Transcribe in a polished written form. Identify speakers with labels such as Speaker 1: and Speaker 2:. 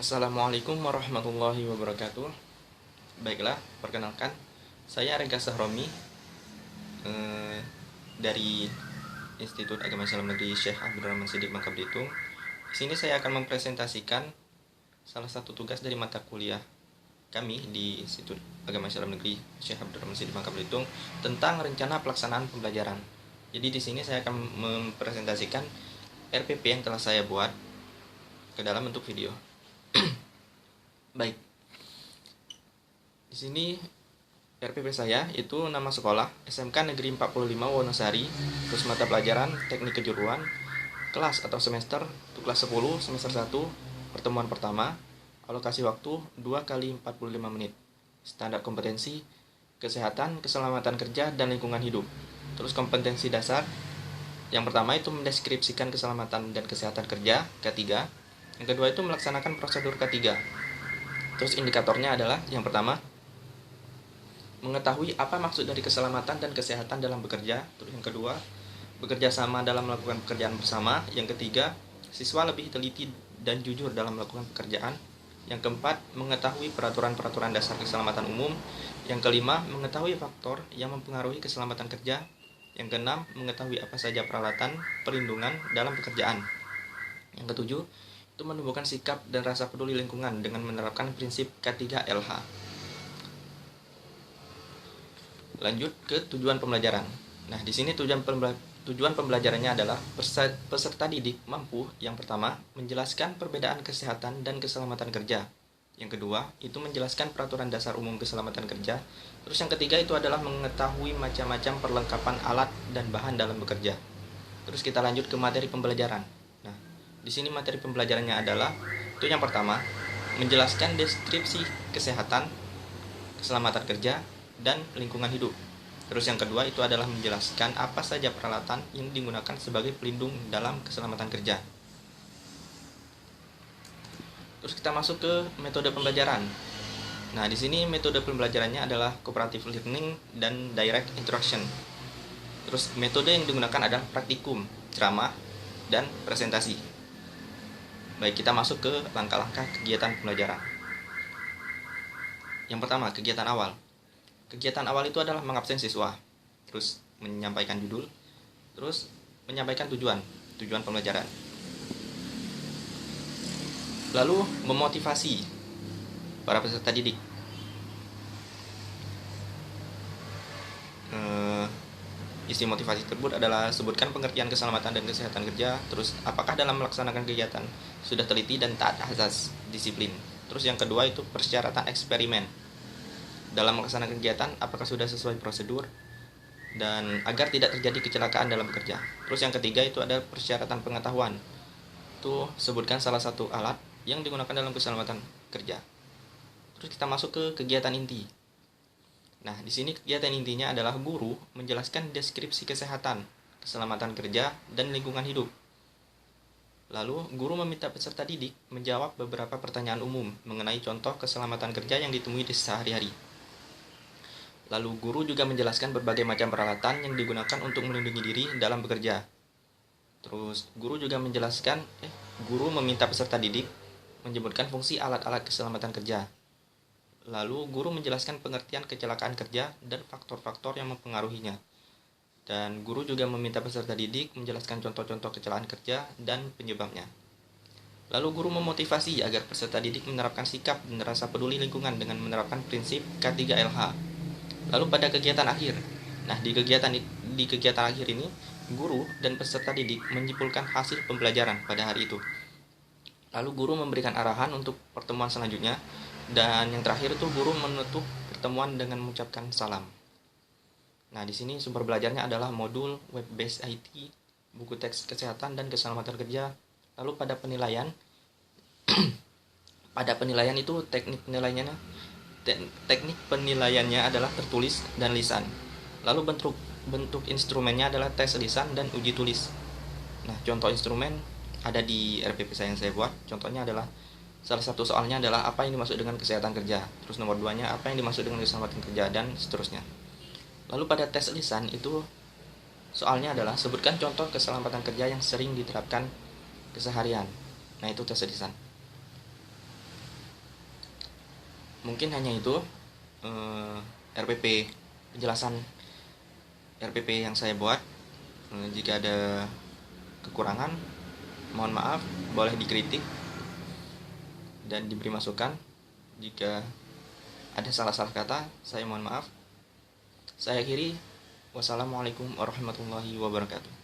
Speaker 1: Assalamualaikum warahmatullahi wabarakatuh. Baiklah, perkenalkan, saya Rega Sahromi dari Institut Agama Islam Negeri Syekh Abdurrahman Siddiq Bangka Belitung. Di sini saya akan mempresentasikan salah satu tugas dari mata kuliah kami di Institut Agama Islam Negeri Syekh Abdurrahman Siddiq Bangka Belitung tentang rencana pelaksanaan pembelajaran. Jadi di sini saya akan mempresentasikan RPP yang telah saya buat ke dalam bentuk video. Baik. Di sini RPP saya itu nama sekolah SMK Negeri 45 Wonosari, terus mata pelajaran Teknik Kejuruan, kelas atau semester untuk kelas 10 semester 1, pertemuan pertama, alokasi waktu 2 kali 45 menit. Standar kompetensi kesehatan, keselamatan kerja dan lingkungan hidup. Terus kompetensi dasar yang pertama itu mendeskripsikan keselamatan dan kesehatan kerja, K3. Yang kedua itu melaksanakan prosedur K3. Terus indikatornya adalah yang pertama, mengetahui apa maksud dari keselamatan dan kesehatan dalam bekerja. Terus yang kedua, bekerja sama dalam melakukan pekerjaan bersama. Yang ketiga, siswa lebih teliti dan jujur dalam melakukan pekerjaan. Yang keempat, mengetahui peraturan-peraturan dasar keselamatan umum. Yang kelima, mengetahui faktor yang mempengaruhi keselamatan kerja. Yang keenam, mengetahui apa saja peralatan perlindungan dalam pekerjaan. Yang ketujuh, itu menumbuhkan sikap dan rasa peduli lingkungan dengan menerapkan prinsip K3LH. Lanjut ke tujuan pembelajaran. Nah, di sini tujuan pembelajarannya adalah peserta didik mampu yang pertama menjelaskan perbedaan kesehatan dan keselamatan kerja. Yang kedua, itu menjelaskan peraturan dasar umum keselamatan kerja. Terus yang ketiga itu adalah mengetahui macam-macam perlengkapan alat dan bahan dalam bekerja. Terus kita lanjut ke materi pembelajaran. Di sini materi pembelajarannya adalah itu yang pertama, menjelaskan deskripsi kesehatan, keselamatan kerja, dan lingkungan hidup. Terus yang kedua itu adalah menjelaskan apa saja peralatan yang digunakan sebagai pelindung dalam keselamatan kerja. Terus kita masuk ke metode pembelajaran. Nah, di sini metode pembelajarannya adalah cooperative learning dan direct instruction. Terus metode yang digunakan adalah praktikum, ceramah, dan presentasi. Baik, kita masuk ke langkah-langkah kegiatan pembelajaran. Yang pertama, kegiatan awal. Kegiatan awal itu adalah mengabsen siswa, terus menyampaikan judul, terus menyampaikan tujuan pembelajaran. Lalu memotivasi para peserta didik. Isi motivasi tersebut adalah sebutkan pengertian keselamatan dan kesehatan kerja, terus apakah dalam melaksanakan kegiatan sudah teliti dan taat azas disiplin. Terus yang kedua itu persyaratan eksperimen. Dalam melaksanakan kegiatan apakah sudah sesuai prosedur dan agar tidak terjadi kecelakaan dalam bekerja. Terus yang ketiga itu ada persyaratan pengetahuan. Itu sebutkan salah satu alat yang digunakan dalam keselamatan kerja. Terus kita masuk ke kegiatan inti. Nah, di sini kegiatan intinya adalah guru menjelaskan deskripsi kesehatan, keselamatan kerja, dan lingkungan hidup. Lalu, guru meminta peserta didik menjawab beberapa pertanyaan umum mengenai contoh keselamatan kerja yang ditemui di sehari-hari. Lalu, guru juga menjelaskan berbagai macam peralatan yang digunakan untuk melindungi diri dalam bekerja. Terus, guru meminta peserta didik menyebutkan fungsi alat-alat keselamatan kerja. Lalu, guru menjelaskan pengertian kecelakaan kerja dan faktor-faktor yang mempengaruhinya. Dan guru juga meminta peserta didik menjelaskan contoh-contoh kecelakaan kerja dan penyebabnya. Lalu, guru memotivasi agar peserta didik menerapkan sikap dan rasa peduli lingkungan dengan menerapkan prinsip K3LH. Lalu pada kegiatan akhir. Nah, di kegiatan akhir ini, guru dan peserta didik menyimpulkan hasil pembelajaran pada hari itu. Lalu, guru memberikan arahan untuk pertemuan selanjutnya. Dan yang terakhir itu guru menutup pertemuan dengan mengucapkan salam. Nah, di sini sumber belajarnya adalah modul web-based IT, buku teks kesehatan dan keselamatan kerja. Lalu pada penilaian itu teknik penilaiannya adalah tertulis dan lisan. Lalu bentuk instrumennya adalah tes lisan dan uji tulis. Nah, contoh instrumen ada di RPP saya yang saya buat. Contohnya adalah salah satu soalnya adalah apa yang dimaksud dengan kesehatan kerja. Terus nomor 2-nya apa yang dimaksud dengan keselamatan kerja dan seterusnya. Lalu pada tes lisan itu soalnya adalah sebutkan contoh keselamatan kerja yang sering diterapkan keseharian. Nah, itu tes lisan. Mungkin hanya itu RPP, penjelasan RPP yang saya buat. Jika ada kekurangan, mohon maaf, boleh dikritik dan diberi masukan. Jika ada salah-salah kata, saya mohon maaf. Saya akhiri. Wassalamualaikum warahmatullahi wabarakatuh.